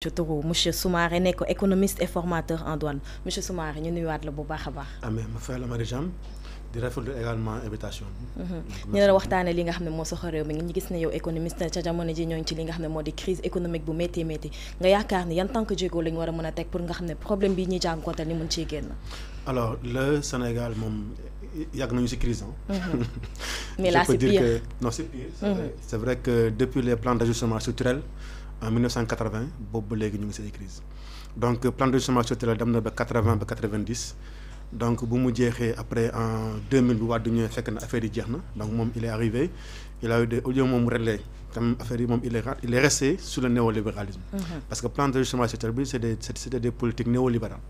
ci turu monsieur Soumaré nekk économiste et formateur en douane monsieur Soumaré ñu nuyuwaat la bu baax a baax. amee ma fay la Marie-Jeanne di rafetlu également invitation bi. ñu la waxtaanee li nga xam ne moo soxal réew mi ñu gis ne yow économiste ca jamono ji ñoo ngi ci li nga xam ne moo di crise économique bu métti métti nga yaakaar ni yan tant que jéego la ñu war a mën a teg pour nga xam ne problème bii ñuy jànkuwanteel ni mun ciy génn. alors le Sénégal moom yàgg nañu ci crise mais là c'est pire. Non c'est pire. C'est vrai que depuis les plans d'ajustement structurel en 1980 boobu ba léegi ñu ngi ci crise donc plan d'ajustement structurel dem na ba 80 ba 90 donc bu mu jeexee après en 2000 bu Wade ñëwee fekk na affaire yi jeex na donc moom il est arrivé il a eu des au lieu moom mu réglé tam affaire yi moom il est resté sur le néolibéralisme. Parce que plan d'ajustement structurel bi c'était des politiques néolibérales.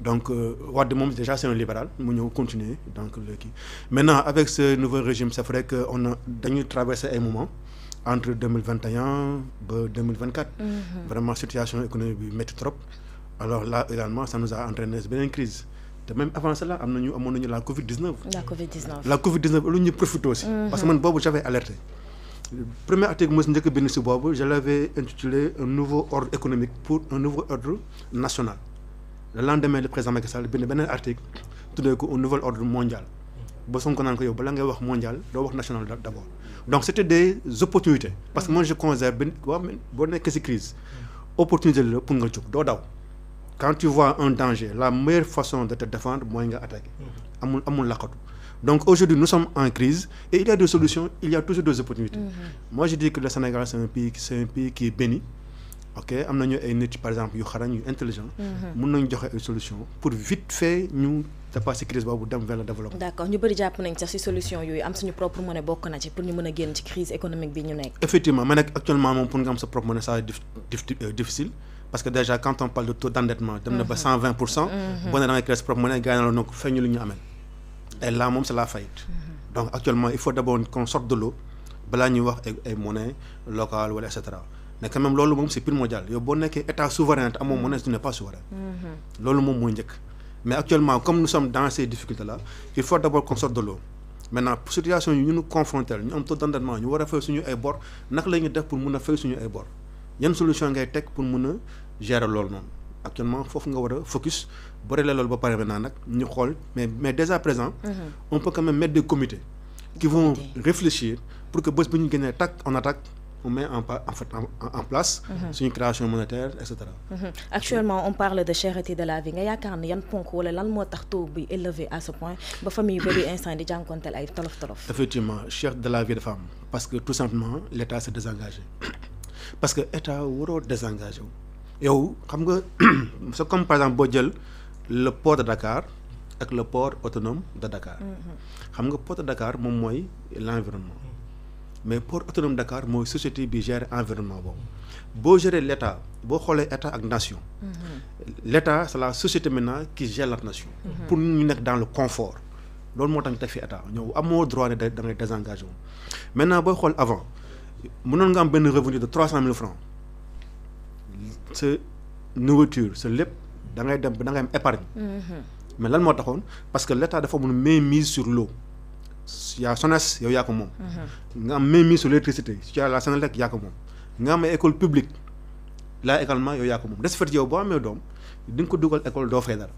Donc Wade moom déjà c'est un libéral mu ñëw continuer donc le kii maintenant avec ce nouveau régime c'est vrai que on a dañuy traverser ay moments entre 2021 ba 2024. Vraiment situation économique bi métti trop alors là également ça nous a entraîné beneen crise te même avant cela amoon nañu la Covid-19. La Covid-19 lu ñu profité aussi. Parce que man boobu j'avais alerté. Premier article mos njëkk a bind si boobu je l'avais intitulé un nouveau ordre économique pour un nouveau ordre national. Le lendemain le président Macky Sall bind beneen article tuddee ko un nouvel ordre mondial ba Sonko naan ko yow bala ngay wax mondial doo wax national d'abord donc c'était des opportunités parce que moi je considère boo nekk ci crise opportunité la pour nga jóg doo daw quand tu vois un danger la meilleure façon de te défendre mooy nga attaquer amul laqatu donc aujourd'hui nous sommes en crise et il y a des solutions il y a toujours des opportunités. Moi je dis que le Sénégal c'est un pays qui est béni. Ok am nañu ay nit par exemple yu xarañ yu intelligent mën nañu joxe ay solution pour vite fait ñu dépasser crise boobu dem vers le développement. D'accord ñu bëri jàpp nañ sax ci solution yooyu am suñu propre monnaie bokk na ci pour ñu mën a génn ci crise économique bi ñu nekk. Effectivement mais nag actuellement moom pour nga am sa propre monnaie ça difficile parce que déjà quand on parle de taux d'endettement dem na ba 120%. boo nee da ngay créer sa propre monnaie gars yi na la donc feeñu lu ñu amel et là moom c'est la faillite. Donc actuellement il faut d'abord qu'on sorte de l'eau balaa ñuy wax ay monnaie locale wala et cetera. mais quand même loolu moom c'est primordial yow boo nekkee état souverain te amoo monnaie tu n'es pas souverain. loolu moom mooy njëkk mais actuellement comme nous sommes dans ces difficultés là il faut d'abord qu'on sorte de l'eau maintenant situation yi ñu confronter ñu am taux d'endettement ñu war a fay suñu ay bor naka la ñuy def pour mun a fay suñu ay bor yan solution ngay teg pour mun a gérer loolu noonu actuellement foofu nga war a focus boo réglé loolu ba pare maintenant nag ñu xool mais dès à présent. On peut quand même mettre des comités qui vont réfléchir pour que bés bu ñu génnee on attaque. On met en place une création monétaire etc. Actuellement on parle de cherté de la vie nga yaakaar ne yan ponk wala lan moo tax taux bi élevé à ce point ba famille yu bëri instant di jànkonteel ay tolof. Effectivement cherté de la vie dafa am parce que tout simplement l'État s'est désengagé parce que État waroo désengagé wu yow xam nga c'est comme par exemple boo jël le port de Dakar ak le port autonome de Dakar xam nga port de Dakar moom mooy l'environnement mais port autonome Dakar mooy société bi gère environnement boobu boo gérer l'État boo xoolee État ak nation. L'État c'est la société maintenant qui gère la nation. Pour ñu nekk dans le confort loolu moo tax ñu teg fi État ñëw amoo droit ne da ngay désengagé wu. Maintenant booy xool avant mënoon nga am benn revenu de 300 000 francs sa nourriture sa lépp da ngay dem da ngay am épargne. Mais lan moo taxoon parce que l'État dafa amoon mainmise sur l'eau. yaa SONES yow yaa ko moom nga am mainmise sur l'électricité si yaa la Sénélec yaa ko moom nga am ay école publique là également yow yaa ko moom de ce fait yow boo amee doom di nga ko dugal école doo fay dara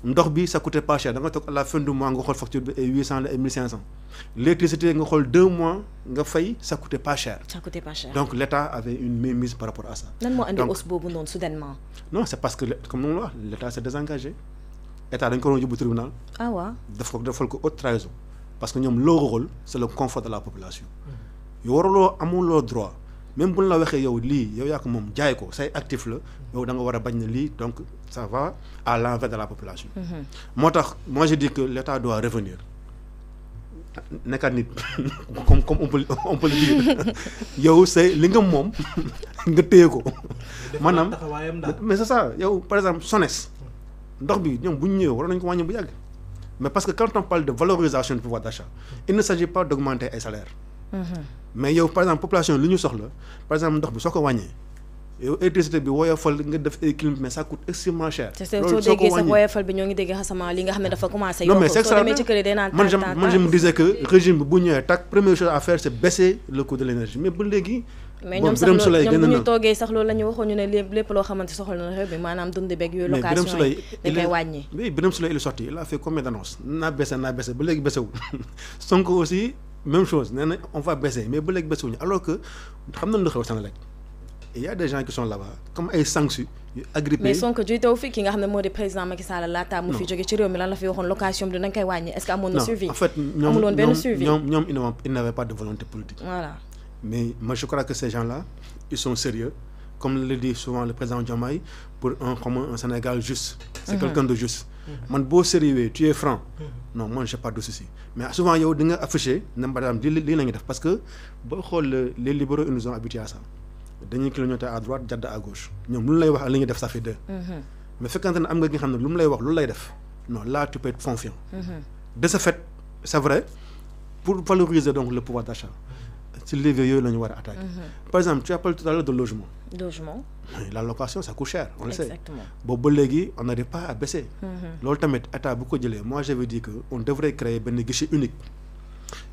ndox bi ça coûtait pas cher da nga toog à la fin du mois nga xool facture bi ay 800 la ay 1500 l'électricité nga xool 2 mois nga fay ça coûtait pas cher donc l'État avait une mainmise par rapport à ça. Lan moo andi hausse boobu noonu soudainement. Non c'est parce que comme noonu la wax l'État s'est désengagé État dañ ko doon yóbbu tribunal. Ah waaw defal ko haute trahison parce que ñoom leur rôle c'est le confort de la population yow waruloo amuloo droit même bu ñu la waxee yow lii yow yaa ko moom jaay ko say actif la yow da nga war a bañ ne lii donc ça va à l'envers de la population. Moo tax moi je dis que l'État doit revenir nekkaat nit comme on peut le dire yow say li nga moom nga téye ko maanaam mais c'est ça yow par exemple SONES ndox bi ñoom bu ñu ñëwee waroon nañu ko wàññi bu yàgg. Mais parce que quand on parle de valorisation du pouvoir d'achat il ne s'agit pas d'augmenter ay salaires. Mais yow par exemple population li ñu soxla par exemple ndox bi soo ko wàññee yow électricité bi woyofal nga def ay clim mais ça coûte extrêmement cher. loolu soo ko wàññee sa woyofal bi ñoo ngi dégg xasamaa li nga xam ne dafa commencé. Non mais c'est ça man je me disais que régime bi bu ñëwee première chose à faire c'est baisser le coût de l'énergie mais ba léegi mais ñoom sax ñoom bu ñu toogee sax loolu la ñu waxoon ñu ne lépp loo xamante soxal na réew mi maanaam dund beeg yooyu location yi dañ koy wàññi. oui Birame Souleye il est sorti il a fait combien d'annonces naa baissé ba léegi baissé wu Sonko aussi même chose nee na on va baisser mais ba léegi baissé wuñu alors que xam nañ lu xew Senelec il y a des gens qui sont là-bas comme ay sanctions yu agrippés. mais Sonko jiitewu fi ki nga xam ne moo di président Macky Sall laata mu fi jóge ci réew mi lan la fi waxoon location bi dinañ koy wàññi est-ce que amoon na suivi. en fait amuloon benn suivi ñoom ils n'avaient pas de volonté politique. voilà mais moi je crois que ces gens-là ils sont sérieux comme le dit souvent le président Diomaye pour un Sénégal juste. C'est quelqu'un de juste. man boo sérieux tu es franc. non moi j'ai pas de souci mais souvent yow di nga afficher ne madame lii la ñuy def parce que boo xool les libéraux ils nous ont habitués à ça. dañuy clignoter à droite jadd à gauche ñoom lu lay wax ak li ñuy def ça fait deux. mais fekkante ne am nga nga xam ne lu mu lay wax lu lay def non là tu peux être confiant. de ce fait c'est vrai pour valoriser donc le pouvoir d'achat ci levier yooyu la ñu war a attaquer. par exemple tu as parlé tout à l'heure de logement. La location ça coûte cher on le sait. Exactement. boobu ba léegi on n'arrive pas à baisser. loolu tamit état bu ko jëlee moi j'avais dit que on devrait créer benn guichet unique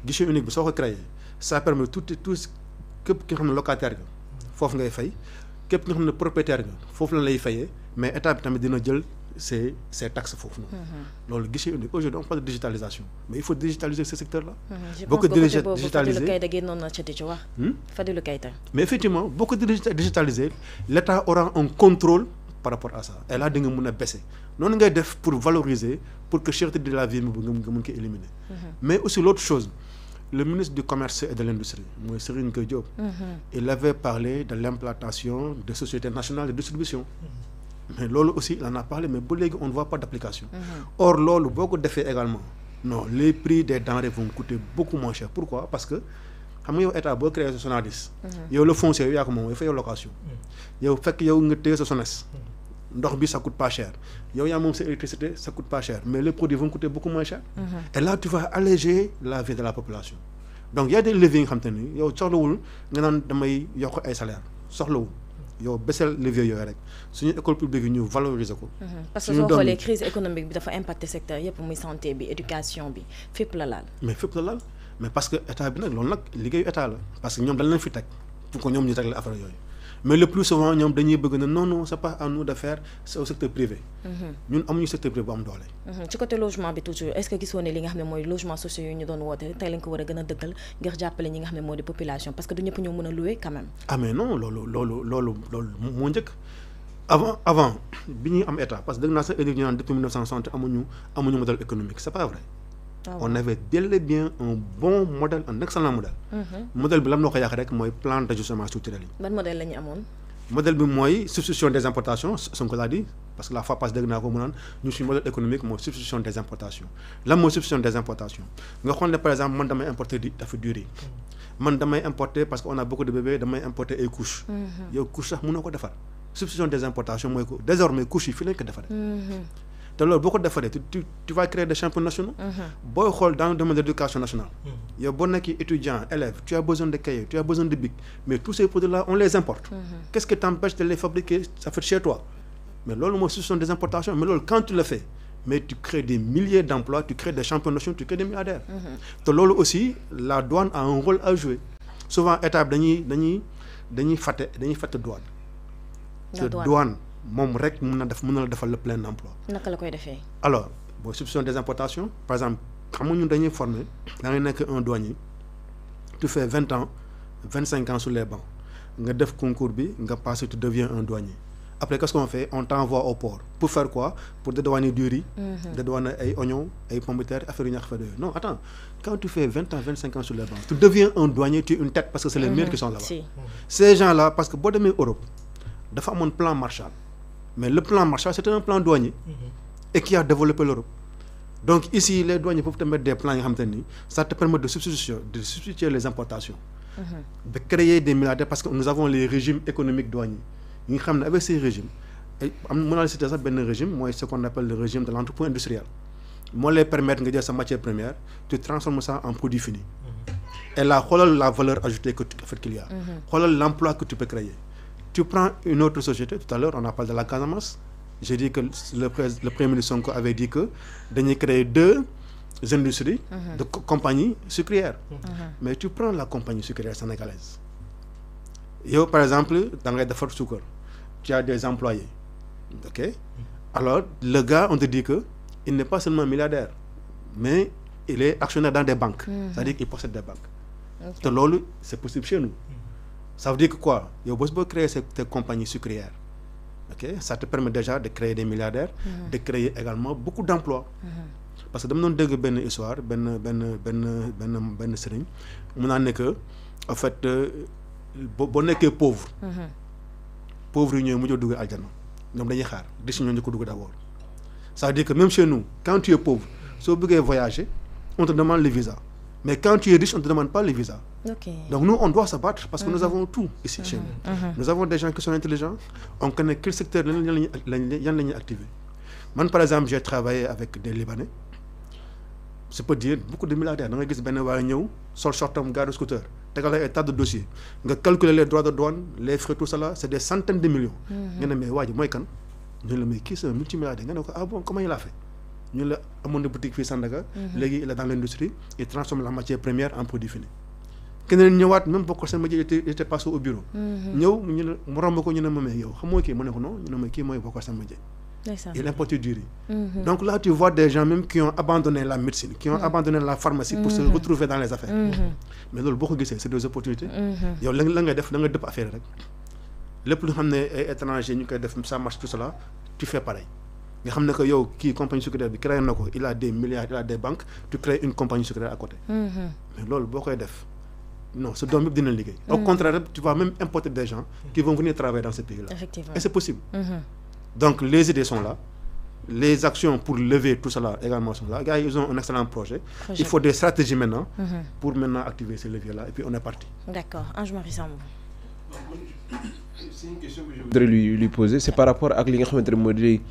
bi soo ko créer ça permet tout képp ki nga xam ne locataire nga foofu ngay fay képp ki nga xam ne propriétaire nga foofu la lay fayee mais état bi tamit dina jël ces taxes foofu noonu. loolu guichet unique aujourd'hui on parle de digitalisation mais il faut digitaliser ce secteur là. boo ko digitaliser mais effectivement boo ko digitaliser l'état aura un contrôle par rapport à ça et là di nga mën a baisser noonu ngay def pour valoriser pour que cherté de la vie nga mën ko éliminer. mais aussi l'autre chose le ministre du commerce et de l'industrie mooy Serigne Gueye Diop. il avait parlé de l'implantation de sociétés nationales de distribution. mais loolu aussi il en a parlé mais ba léegi on ne voit pas d'application. or loolu boo ko defee également non les prix des denrées vont coûter beaucoup moins cher pourquoi parce que xam nga yow état boo créé sa Sonadis. yow le foncier yow yaa ko moom yow fay location. yow fekk yow nga téye sa SONES. ndox bi ça coûte pas cher yow yaa moom sa électricité ça coûte pas cher mais les produits vont coûter beaucoup moins cher. et là tu vas alléger la vie de la population. donc y a des leviers nga xam te ni yow soxlawul nga naan damay yokk ay salaire soxlawul yow baissel levier yooyu rek suñu école publique yi ñu valoriser ko. parce que soo xoolee crise économique bi dafa impacter secteur yëpp muy santé bi éducation bi fépp la laal. mais parce que état bi nag loolu nag liggéeyu état la parce que ñoom dañ leen fi teg pour que ñoom ñu teg la affaire yooyu. mais le plus souvent ñoom dañuy bëgg na non c'est pas à nous de faire c'est au secteur privé. ñun amuñu secteur privé bu am doole. ci côté logement bi toujours est-ce que gisoo ne li nga xam ne mooy logement sociaux yu ñu doon woote tey lañ ko war a gën a dëggal ngir jàppale ñi nga xam ne moo di population parce que du ñëpp ñoo mën a louer quand même. ah mais non loolu moo njëkk avant bi ñuy am état parce que dëgg naa sax ñu naan depuis 1960 amuñu modèle économique c'est pas vrai. on avait bel et bien un bon modèle un excellent modèle. modèle bi lan moo ko yàq rek mooy plan d'ajustement structurel yi. ban modèle la ñu amoon. modèle bi mooy substitution des importations Sonko l'a dit parce que la fois passée dégg naa ko mu naan ñu suñu modèle économique mooy substitution des importations lan mooy substitution des importations nga xool ne par exemple man damay importer dafa du riz man damay importer parce que on a beaucoup de bébés damay importer ay couches. yow couche sax mënoo ko defar substitution des importations mooy ko désormais couches yi fii lañ ko defaree. te loolu boo ko defaree tu vas créer des champions nationaux. booy xool dans le domaine de l'éducation nationale. yow boo nekkee étudiant élève tu as besoin de cahiers tu as besoin de bic mais tous ces produits là on les importe. Qu'est-ce qui t'empêche de les fabriquer ça fait chez toi mais loolu mooy ce sont des importations mais loolu quand tu le fais mais tu crées des milliers d'emplois tu crées des champions nationaux tu crées des milliardaires. te loolu aussi la douane a un rôle à jouer souvent état bi dañuy fàtte douane. te douane. moom rek mën na la defal le plein d'emploi. naka la koy defee. alors boo substitution des importations par exemple xam nga ñun dañuy former da ngay nekk un douanier tu fais 20 ans 25 ans sur les bancs nga def concours bi nga passé tu deviens un douanier après qu'est-ce qu'on fait on t'envoie au port pour faire quoi pour dédouaner du riz. dédouaner ay oignons ay pommes de terre affaire yu ñax fa yooyu non attends quand tu fais 20 ans 25 ans sur les bancs tu deviens un douanier tu es une tête parce que c'est les meilleurs qui sont là-bas. ces gens-là parce que boo demee Europe dafa amoon plan Marshall. mais le plan Marshall c'était un plan douanier et qui a développé l'Europe donc ici les douaniers peuvent te mettre des plans yoo xam te ni ça te permet de substituer les importations de créer des milliardaires parce que nous avons les régimes économiques douaniers yi nga xam ne avec ces régimes mën naa la citer sax benn régime mooy ce qu'on appelle le régime de l'entrepôt industriel moo lay permettre nga jël sa matière première tu transformes ça en produit fini et là xoolal la valeur ajoutée qu'il y a xoolal l'emploi que tu peux créer. Tu prends une autre société, tout à l'heure on a parlé de la Casamance, j'ai dit que le Premier ministre Sonko avait dit que dañuy créer 2 industries de compagnies sucrières. Mais tu prends la compagnie sucrière sénégalaise, yow par exemple da ngay defar suukar tu as des employés ok alors le gars on te dit que il n'est pas seulement milliardaire mais il est actionnaire dans des banques c'est-à-dire qu'il possède des banques te loolu c'est possible chez nous ça veut dire que quoi yow boo créer tes compagnies sucrières ok ça te permet déjà de créer des milliardaires de créer également beaucoup d'emplois parce que dama doon dégg benn histoire benn sëriñ mu naan ne que en fait boo nekkee pauvre yi ñooy mujj a dugg aljana ñoom dañuy xaar riche ñoo ñu ko dugg d'abord ça veut dire que même chez nous quand tu es pauvre soo bëggee voyager on te demande le visa mais quand tu es riche on te demande pas le visa donc nous on doit se battre parce que nous avons tout ici chez nous nous avons des gens qui sont intelligents on connaît quel secteur yan la ñuy activer man par exemple j'ai travaillé avec des Libanais je peux dire beaucoup de milliardaires da nga gis benn waaye ñëw sol shortam gare scooter tegal ay tas de dossiers nga calculer les droits de douane les frais tout ça c'est des centaines de millions nga ne mais waa ji mooy kan ñu la mais kii c'est un multimilliardaire nga ne ko ah bon comment il a fait ñu la amoon na boutique fii Sandaga léegi il est dans l'industrie il transforme la matière première en produit fini keneen ñëwaat même bokk seen métier il était passé au bureau ñëw ñu ne mu romb ko ñu ne ma mais yow xamoo kii mu ne ko non ñu ne ma kii mooy bokk seen métier il importe du riz donc là tu vois des gens même qui ont abandonné la médecine qui ont abandonné la pharmacie pour se retrouver dans les affaires mais loolu boo ko gisee c'est des opportunités yow la ngay def da nga dëpp affaire rek lépp lu xam ne ay étrangers ñu koy def ça marche tout cela tu fais pareil nga xam ne que yow kii compagnie sucrière bi créé na ko il a des milliards il a des banques tu crées une compagnie sucrière à côté mais loolu boo koy def non ce doom yëpp dina liggéey au contraire tu vas même importer des gens qui vont venir travailler dans ce pays là et c'est possible donc les idées sont là les actions pour lever tout cela également sont là gars ils ont un excellent projet. Il faut des stratégies maintenant pour maintenant activer ces leviers là et puis on est parti. D'accord. Ange-Marie Sambou. C'est une question que je voudrais lui poser, c'est par rapport à li nga xamante ne moo di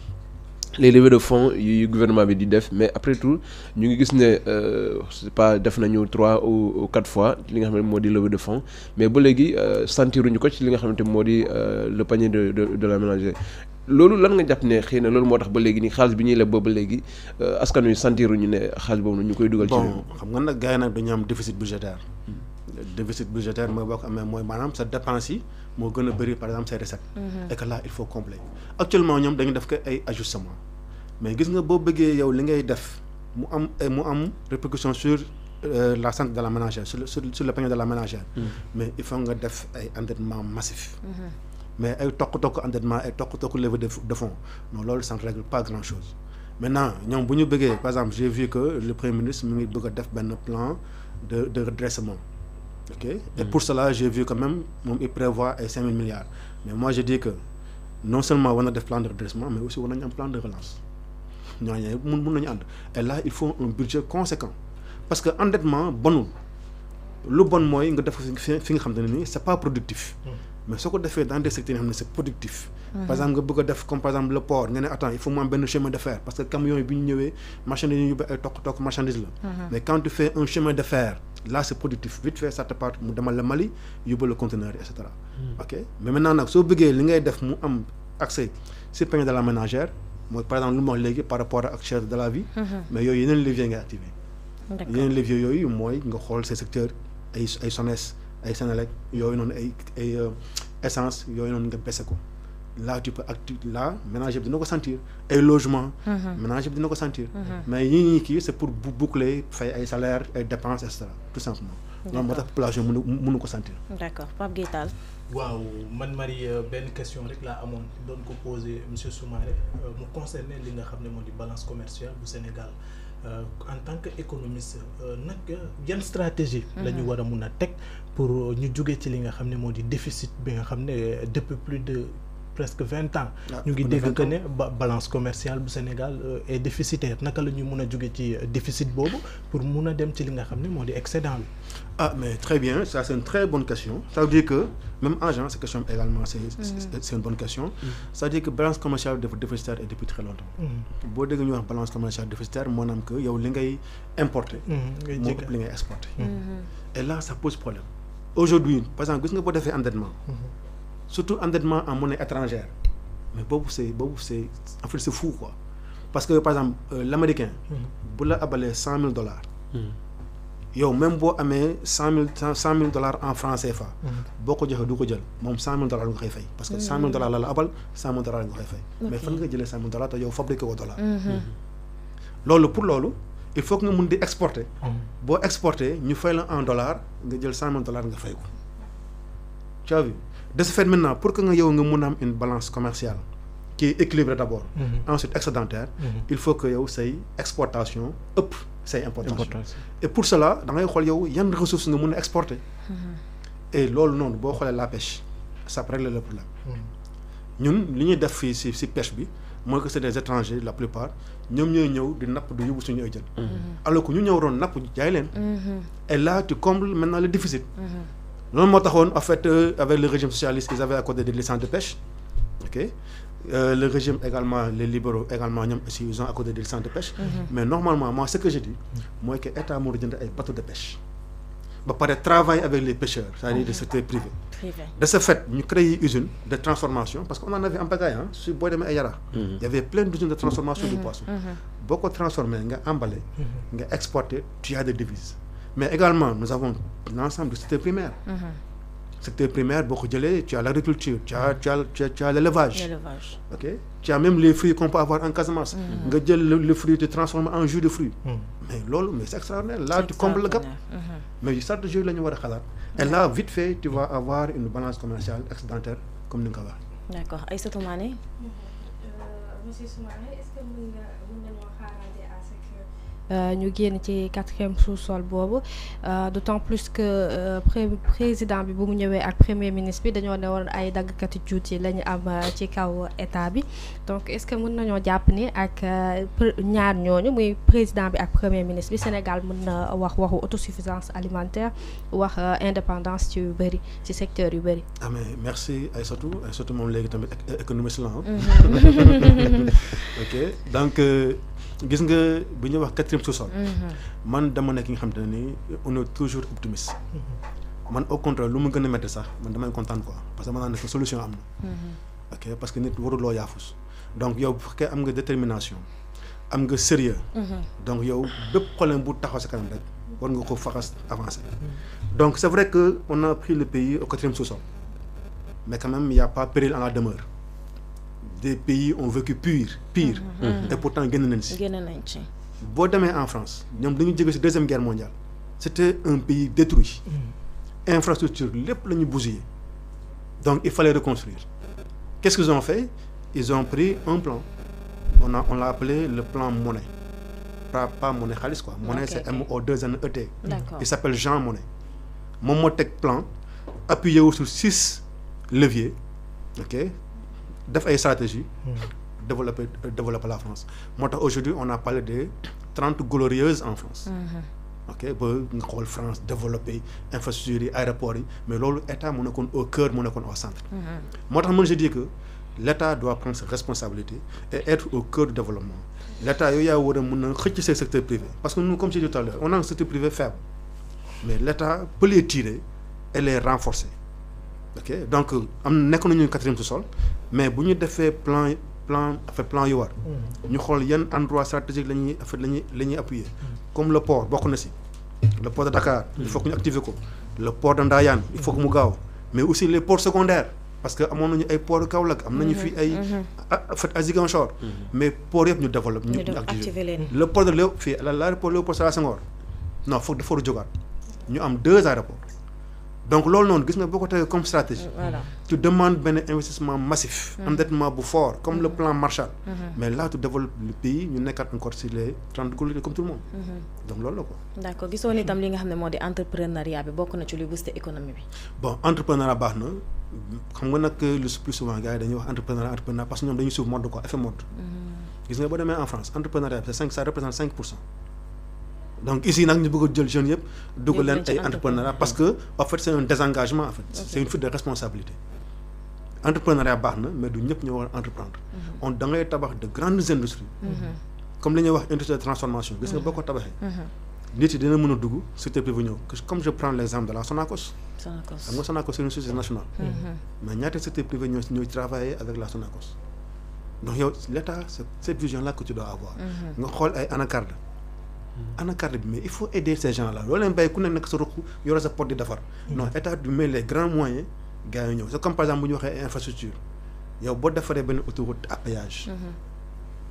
les levées de fonds yu gouvernement bi di def mais après tout ñu ngi gis ne c'est pas def nañu 3 ou 4 fois li nga xam ne moo di levée de fonds mais ba léegi sentiruñu ko ci li nga xamante moo di le panier de la ménagère loolu lan nga jàpp ne xëy na loolu moo tax ba léegi nii xaalis bi ñuy leb ba léegi askan wi sentiruñu ne xaalis boobu ñu koy dugal ci bon xam nga nag gars yi nag dañu am déficit budgétaire mooy boo ko amee mooy maanaam sa dépense yi moo gën a bëri par exemple ses recettes et que là il faut combler actuellement ñoom dañu def ko ay ajustement mais gis nga boo bëggee yow li ngay def mu am répercussion sur la santé de la ménagère sur le panier de la ménagère mais il faut nga def ay endettement massif mais ay tokk endettement ay tokk levée de fonds non loolu ça ne règle pas grand chose maintenant ñoom bu ñu bëggee par exemple j'ai vu que le premier ministre mu ngi bëgg a def benn plan de redressement ok et pour cela j'ai vu quand même moom il prévoit ay 5 000 milliards mais moi je dis que non seulement war na def plan de redressement mais aussi war nañu am plan de relance ñooñu mun nañu ànd et là il faut un budget conséquent parce que endettement bonul lu bon mooy nga def fi nga xam ne nii c'est pas productif mais soo ko defee dans des secteurs yoo xam ne c'est productif par exemple nga bëgg a def comme par exemple le port nga ne attends il faut mu am benn chemin de fer parce que camions yi bi ñu ñëwee marchandise yi ñu ay tokk marchandise la mais quand tu fais un chemin de fer là c'est productif vite fait ça te part mu demal la Mali yóbbu le conteneur et cetera ok mais maintenant nag soo bëggee li ngay def mu am accès si panier de la ménagère mooy par exemple lu ma wax léegi par rapport ak cher de la vie mais yooyu yeneen levier ngay activer yeneen levier yooyu mooy nga xool ces secteurs ay SONES ay Senelec yooyu noonu ay essence yooyu noonu nga baissé ko là tu peux là ménager bi dina ko sentir ay logement ménager bi dina ko sentir mais ñi kii c'est pour boucler fay ay salaires ay dépenses et cetera tout simplement loolu moo tax population mënu ko sentir. D'accord. Pape Gueye Tall. waaw man Marie benn question rek laa amoon doon ko poser monsieur Soumaré mu concerné li nga xam ne moo di balance commerciale bu Sénégal en tant que économiste nag yan stratégie la ñu war a mun a teg pour ñu jóge ci li nga xam ne moo di déficit bi nga xam ne depuis plus de presque 20 ans ñu ngi dégg que ne balance commerciale bu Sénégal est déficitaire naka la ñu mun a jóge ci déficit boobu pour mun a dem ci li nga xam ne moo di excédent bi. Ah mais très bien, ça c'est une très bonne question. Ça veut dire que même agent cette question également c'est une bonne question. Ça veut dire que balance commerciale déficitaire est depuis très longtemps. Boo dégg ñu wax balance commerciale déficitaire maanaam que yow li ngay importer moo ëpp li ngay exporter. Et là ça pose problème. Aujourd'hui par exemple gis nga boo defee endettement surtout endettement en monnaie étrangère mais boobu c'est en fait c'est fou quoi parce que par exemple l'américain bu la abalee $100,000 yow même boo amee $100,000 en francs CFA. boo ko joxee du ko jël moom $100,000 nga koy fay. parce que $100,000 la la abal $100,000 nga koy fay. mais fan nga jëlee $100,000 te yow fabriqué ko dollar. loolu pour loolu il faut que nga mun di exporter. boo exporter ñu fay la en dollar nga jël $100,000 nga fay ko. tu as vu de ce fait maintenant pour que nga yow nga mun a am une balance commerciale qui est équilibrée d'abord. ensuite excédentaire. il faut que yow say exportation ëpp say importation. et pour cela da ngay xool yow yan ressources nga mun a exporter. et loolu noonu boo xoolee la pêche ça règle le problème. ñun li ñuy def fii si pêche bi mooy que c'est des étrangers la plupart ñoom ñooy ñëw di napp du yóbbu suñu ay jën. alors que ñu ñëw doon napp jaay leen. et là tu combles maintenant le déficit. loolu moo taxoon en fait avec le régime socialiste ils avaient accordé des licences de pêche. ok le régime également les libéraux également ñoom aussi ils ont accordé des licences de pêche. mais normalement moi ce que je dis mooy que état moo jënd ay bateaux de pêche. ba pare travailler avec les pêcheurs c'est-à-dire le secteur privé. de ce fait ñu créer usine de transformation parce que on en avait en pagaille ah su boo demee ay Yara. il y avait plein d'usines de transformation du poisson. boo ko transformé nga emballé. nga exporté tu as des devises. mais également nous avons l'ensemble du secteur primaire. secteur primaire boo ko jëlee tu as l'agriculture tu as l'élevage. ok tu as même les fruits qu'on peut avoir en Casamance. nga jël le fruit te transformer en jus de fruits. mais loolu mais c'est extraordinaire là tu combles le gap. mais stratégie la ñu war a xalaat. et là vite fait tu vas avoir une balance commerciale excédentaire comme ni nga ko waxee. d'accord Aïssatou Mané. monsieur Soumaré est-ce que mën nañoo xaarante à ce que ñu génn ci 4e sous-sol boobu d'autant plus que président bi bu mu ñëwee ak premier ministre bi dañoo ne woon ay daggkati juuti la ñu am ci kaw état bi donc est-ce que mën nañoo jàpp ni ak ñaar ñooñu muy président bi ak premier ministre bi Sénégal mën na waxu autosuffisance alimentaire wax indépendance ci yu bëri ci secteur yu bëri. ah mais merci Aïssatou moom léegi tamit économiste la ok donc gis nga bu ñuy wax 4e sous-sol. man dama nekk nga xam te ne nii on est toujours optimiste. man au contraire lu mu gën a métti sax man damay kontaan quoi parce que mën naa ne solution am na. ok parce que nit waruloo yaafus donc yow bu fekkee am nga détermination am nga sérieux. donc yow bépp problème bu taxaw sa kanam rek war nga ko faxas avancer. donc c'est vrai que on a pris le pays au 4e sous-sol mais quand même il y a pas péril en la demeure. des pays ont vécu pire. et pourtant génn nañ ci. boo demee en France ñoom dañu jóge ci 2e guerre mondiale c'était un pays détruit. infrastructure lépp la ñu bousillé donc il fallait reconstruire. qu'est-ce qu'ils ont fait ils ont pris un plan on l'a appelé le plan Monnet pas Monnet xaalis quoi. Monnet c'est M-O-2-N-E-T. il s'appelle Jean Monnet moom moo teg plan appuyé wu sur 6 leviers ok. def ay stratégie développer la France moo tax aujourd'hui on a parlé de 30 glorieuses en France. ok ba nga xool France développer infrastructures yi aéroports yi mais loolu état mu nekkoon au cœur mu nekkoon au centre. moo tax man je dis que l'état doit prendre ses responsabilités et être au cœur du développement l'état yooyu yaa war a mën a xëcc ses secteurs privés parce que nous comme j'ai dit tout à l'heure on a un secteur privé faible mais l'état peut les tirer et les renforcer. ok donc am nekk nañu 4e sous-sol mais bu ñu defee plan yu war. ñu xool yan endroit stratégique la ñuy appuyer. comme le port bokk na ci. le port de Dakar. il faut que ñu activer ko. le port de Ndayane il faut que mu gaaw mais aussi les ports secondaires parce que amoon nañu ay port Kaolack am nañu fi ay. à Ziguinchor. mais port yëpp ñu développe ñu activer le port de Léopold fii l'aéroport Léopold Sédar Senghor non foog dafa war a jógaat ñu am 2 aéroports. donc loolu noonu gis nga boo ko tegee comme stratégie. tu demandes benn investissement massif. endettement bu fort comme le plan Marshall. mais là tu développes le pays ñu nekkaat encore sur les 30 glorieuses comme tout le monde. donc loolu la quoi. d'accord gisoo ni tam li nga xam ne moo di entrepreneuriat bi bokk na ci luy booster économie bi. bon entrepreneuriat baax na xam nga nag le plus souvent gars yi dañuy wax entrepreneuriat parce que ñoom dañuy suivre mode quoi effet mode. gis nga boo demee en France entrepreneuriat bi ça représente 5%. donc ici nag ñu bëgg a jël jeunes yëpp dugg leen ay entrepreneuriat parce que en fait c'est un désengagement en fait c'est une fuite de responsabilité entrepreneuriat baax na mais du ñëpp ñu war a entreprendre on da ngay tabax de grandes industries comme li ñuy wax industrie de transformation gis nga boo ko tabaxee nit yi dina mën a dugg secteur privé ñëw comme je prends l'exemple de la Sonacos xam nga Sonacos c'est une société nationale mais ñaata secteur privé ñooy travailler avec la Sonacos donc yow l'État c'est cette vision là que tu dois avoir nga xool ay anacarde ana carte bi mais il faut aider ces gens là loolu leen bàyyi ku ne nekk sa ruq yore sa pot di defar non état du met les grands moyens gars yi ñëw c'est comme par exemple bu ñu waxee infrastructure yow boo defaree benn autoroute à péage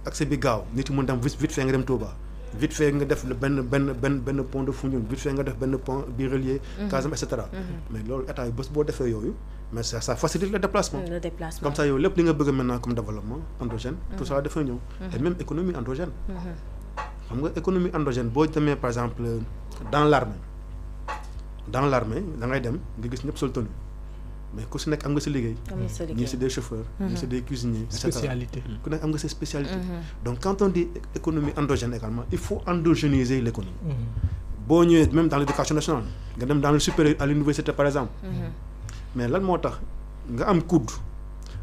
accès bi gaaw nit yi mën dem vite fait nga dem Touba vite fait nga def benn pont de Foundiougne vite fait nga def benn pont bi relier Casamance et cetera mais loolu état yi bés boo defee yooyu mais ça facilite le déplacement comme ça yow lépp li nga bëgg maintenant comme développement endogène tout ça dafay ñëw et même économie endogène xam nga économie endogène boo demee par exemple dans l'armée da ngay dem nga gis ñëpp sol tenue mais ku si nekk am nga sa liggéey ñii c'est des chauffeurs ñii c'est des cuisiniers spécialité ku nekk am nga sa spécialité donc quand on dit économie endogène également il faut endogéniser l'économie boo ñëwee même dans l'éducation nationale nga dem dans le supérieur à l'université par exemple mais lan moo tax nga am COUD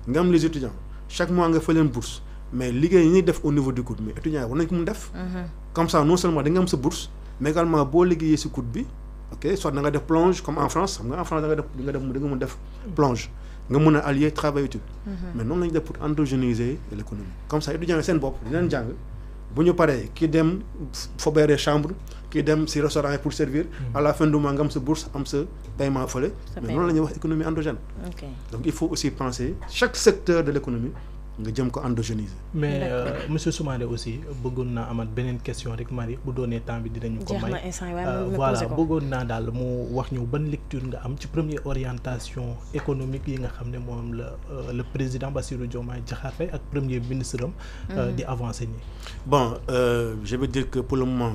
nga am les étudiants chaque mois nga fa leen bourse mais liggéey yi ñuy def au niveau du COUD mais étudiants yi war nañ ko mun def comme ça non seulement da nga am sa bourse mais également boo liggéeyee si COUD bi ok soit da nga def plonge comme en France xam nga en France da nga mun def plonge nga mun a allier travail étude mais noonu lañu def pour endogéniser l'économie comme ça étudiants yi seen bopp dinañ jàng bu ñu paree kii dem fobeere chambre kii dem si restaurant yi pour servir à la fin du mois nga am sa bourse am sa paiement fële mais noonu la ñuy wax économie endogène donc il faut aussi penser chaque secteur de l'économie nga jëm ko endogéniser. mais monsieur Soumaré aussi bëggoon naa amat beneen question rek Marie bu doonee temps bi dinañu ko may voilà bëggoon naa daal mu wax ñu ban lecture nga am ci première orientation économique yi nga xam ne moom la le président Bassirou Diomaye Diakhar Faye ak premier ministre am di avancer nii. bon je veux dire que pour le moment